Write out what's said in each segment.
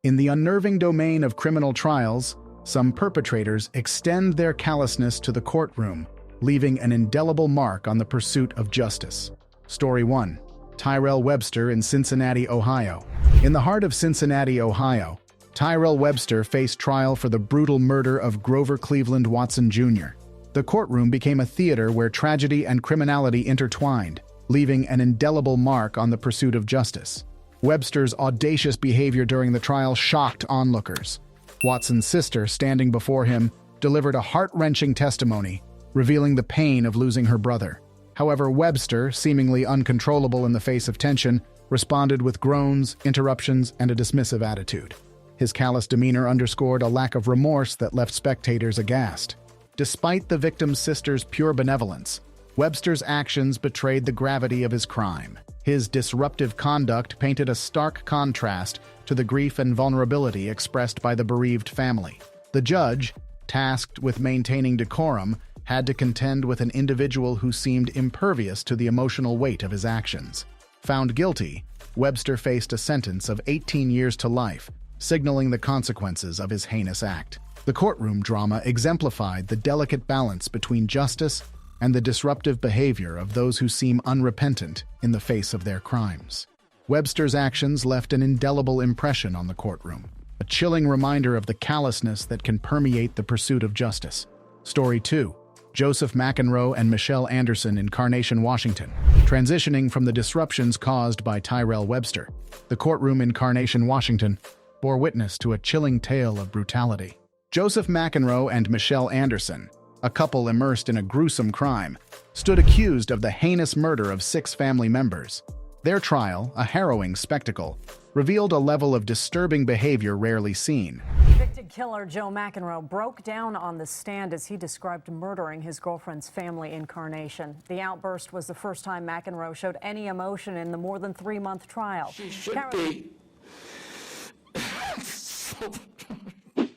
In the unnerving domain of criminal trials, some perpetrators extend their callousness to the courtroom, leaving an indelible mark on the pursuit of justice. Story 1. Tyrell Webster in Cincinnati, Ohio. In the heart of Cincinnati, Ohio, Tyrell Webster faced trial for the brutal murder of Grover Cleveland Watson Jr. The courtroom became a theater where tragedy and criminality intertwined, leaving an indelible mark on the pursuit of justice. Webster's audacious behavior during the trial shocked onlookers. Watson's sister, standing before him, delivered a heart-wrenching testimony, revealing the pain of losing her brother. However, Webster, seemingly uncontrollable in the face of tension, responded with groans, interruptions, and a dismissive attitude. His callous demeanor underscored a lack of remorse that left spectators aghast. Despite the victim's sister's pure benevolence, Webster's actions betrayed the gravity of his crime. His disruptive conduct painted a stark contrast to the grief and vulnerability expressed by the bereaved family. The judge, tasked with maintaining decorum, had to contend with an individual who seemed impervious to the emotional weight of his actions. Found guilty, Webster faced a sentence of 18 years to life, signaling the consequences of his heinous act. The courtroom drama exemplified the delicate balance between justice and the disruptive behavior of those who seem unrepentant in the face of their crimes. Webster's actions left an indelible impression on the courtroom, a chilling reminder of the callousness that can permeate the pursuit of justice. Story 2. Joseph McEnroe and Michelle Anderson in Carnation, Washington. Transitioning from the disruptions caused by Tyrell Webster, the courtroom in Carnation, Washington, bore witness to a chilling tale of brutality. Joseph McEnroe and Michelle Anderson, a couple immersed in a gruesome crime, stood accused of the heinous murder of 6 family members. Their trial, a harrowing spectacle, revealed a level of disturbing behavior rarely seen. Convicted killer Joe McEnroe broke down on the stand as he described murdering his girlfriend's family in Carnation. The outburst was the first time McEnroe showed any emotion in the more than 3-month trial. She should be.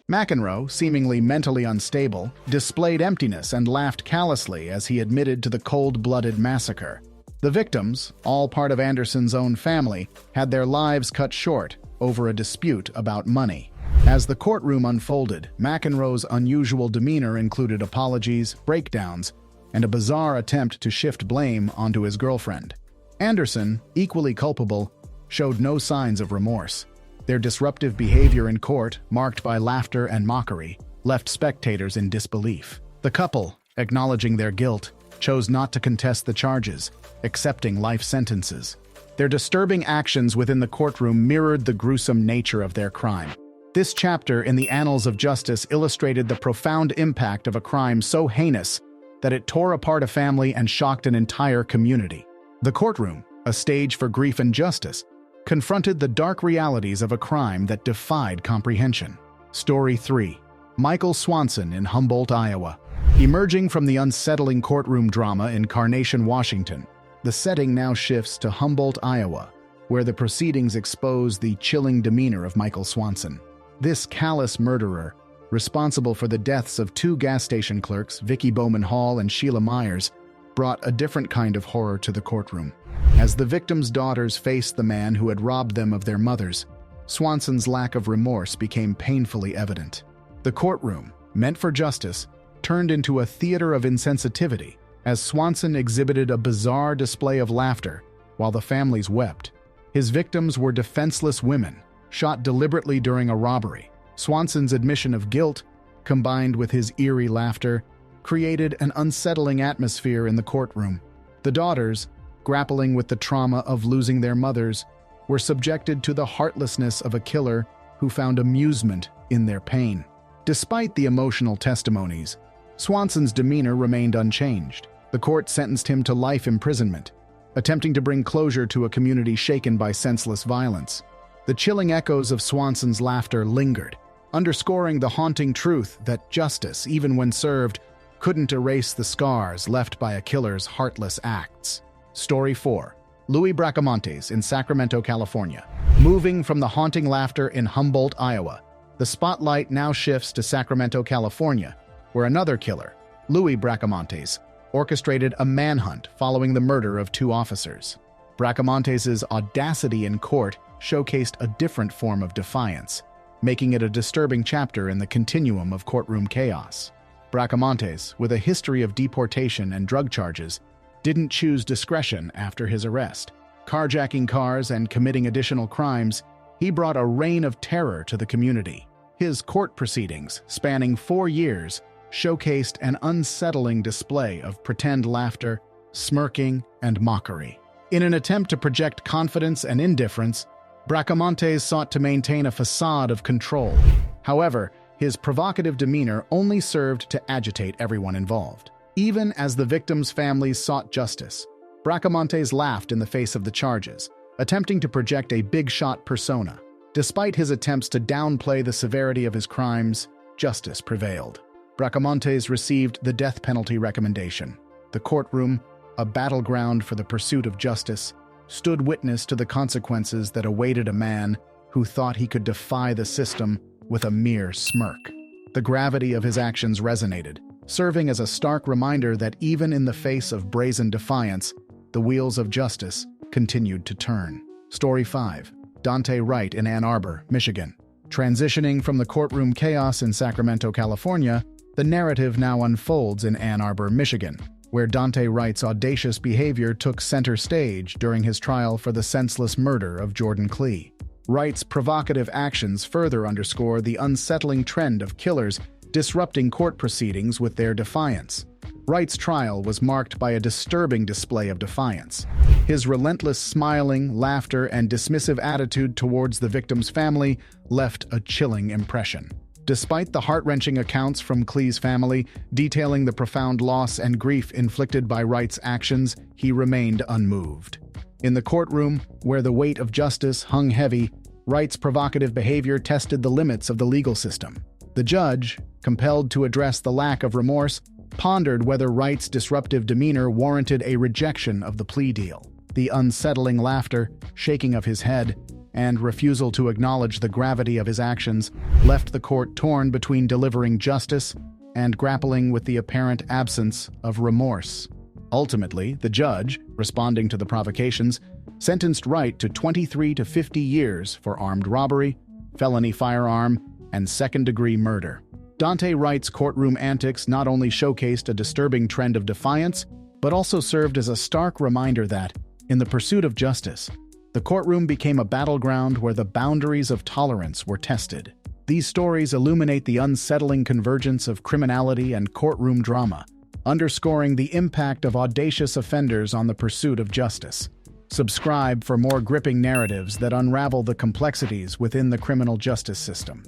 McEnroe, seemingly mentally unstable, displayed emptiness and laughed callously as he admitted to the cold-blooded massacre. The victims, all part of Anderson's own family, had their lives cut short over a dispute about money. As the courtroom unfolded, McEnroe's unusual demeanor included apologies, breakdowns, and a bizarre attempt to shift blame onto his girlfriend. Anderson, equally culpable, showed no signs of remorse. Their disruptive behavior in court, marked by laughter and mockery, left spectators in disbelief. The couple, acknowledging their guilt, chose not to contest the charges, accepting life sentences. Their disturbing actions within the courtroom mirrored the gruesome nature of their crime. This chapter in the annals of justice illustrated the profound impact of a crime so heinous that it tore apart a family and shocked an entire community. The courtroom, a stage for grief and justice, confronted the dark realities of a crime that defied comprehension. Story 3. Michael Swanson in Humboldt, Iowa. Emerging from the unsettling courtroom drama in Carnation, Washington, the setting now shifts to Humboldt, Iowa, where the proceedings expose the chilling demeanor of Michael Swanson. This callous murderer, responsible for the deaths of 2 gas station clerks, Vicky Bowman Hall and Sheila Myers, brought a different kind of horror to the courtroom. As the victims' daughters faced the man who had robbed them of their mothers, Swanson's lack of remorse became painfully evident. The courtroom, meant for justice, turned into a theater of insensitivity as Swanson exhibited a bizarre display of laughter while the families wept. His victims were defenseless women, shot deliberately during a robbery. Swanson's admission of guilt, combined with his eerie laughter, created an unsettling atmosphere in the courtroom. The daughters, grappling with the trauma of losing their mothers, were subjected to the heartlessness of a killer who found amusement in their pain. Despite the emotional testimonies, Swanson's demeanor remained unchanged. The court sentenced him to life imprisonment, attempting to bring closure to a community shaken by senseless violence. The chilling echoes of Swanson's laughter lingered, underscoring the haunting truth that justice, even when served, couldn't erase the scars left by a killer's heartless acts. Story 4. Louis Bracamontes in Sacramento, California. Moving from the haunting laughter in Humboldt, Iowa, the spotlight now shifts to Sacramento, California, where another killer, Louis Bracamontes, orchestrated a manhunt following the murder of 2 officers. Bracamontes' audacity in court showcased a different form of defiance. making it a disturbing chapter in the continuum of courtroom chaos. Bracamontes, with a history of deportation and drug charges, didn't choose discretion after his arrest. Carjacking cars and committing additional crimes, he brought a reign of terror to the community. His court proceedings, spanning 4 years, showcased an unsettling display of pretend laughter, smirking, and mockery. In an attempt to project confidence and indifference, Bracamontes sought to maintain a facade of control. However, his provocative demeanor only served to agitate everyone involved. Even as the victims' families sought justice, Bracamontes laughed in the face of the charges, attempting to project a big-shot persona. Despite his attempts to downplay the severity of his crimes, justice prevailed. Bracamontes received the death penalty recommendation. The courtroom, a battleground for the pursuit of justice, stood witness to the consequences that awaited a man who thought he could defy the system with a mere smirk. The gravity of his actions resonated, serving as a stark reminder that even in the face of brazen defiance, the wheels of justice continued to turn. Story 5. Dante Wright in Ann Arbor, Michigan. Transitioning from the courtroom chaos in Sacramento, California, the narrative now unfolds in Ann Arbor, Michigan, where Dante Wright's audacious behavior took center stage during his trial for the senseless murder of Jordan Klee. Wright's provocative actions further underscore the unsettling trend of killers disrupting court proceedings with their defiance. Wright's trial was marked by a disturbing display of defiance. His relentless smiling, laughter, and dismissive attitude towards the victim's family left a chilling impression. Despite the heart-wrenching accounts from Klee's family detailing the profound loss and grief inflicted by Wright's actions, he remained unmoved. In the courtroom, where the weight of justice hung heavy, Wright's provocative behavior tested the limits of the legal system. The judge, compelled to address the lack of remorse, pondered whether Wright's disruptive demeanor warranted a rejection of the plea deal. The unsettling laughter, shaking of his head, and refusal to acknowledge the gravity of his actions left the court torn between delivering justice and grappling with the apparent absence of remorse. Ultimately, the judge, responding to the provocations, sentenced Wright to 23 to 50 years for armed robbery, felony firearm, and second-degree murder. Dante Wright's courtroom antics not only showcased a disturbing trend of defiance, but also served as a stark reminder that, in the pursuit of justice, the courtroom became a battleground where the boundaries of tolerance were tested. These stories illuminate the unsettling convergence of criminality and courtroom drama, underscoring the impact of audacious offenders on the pursuit of justice. Subscribe for more gripping narratives that unravel the complexities within the criminal justice system.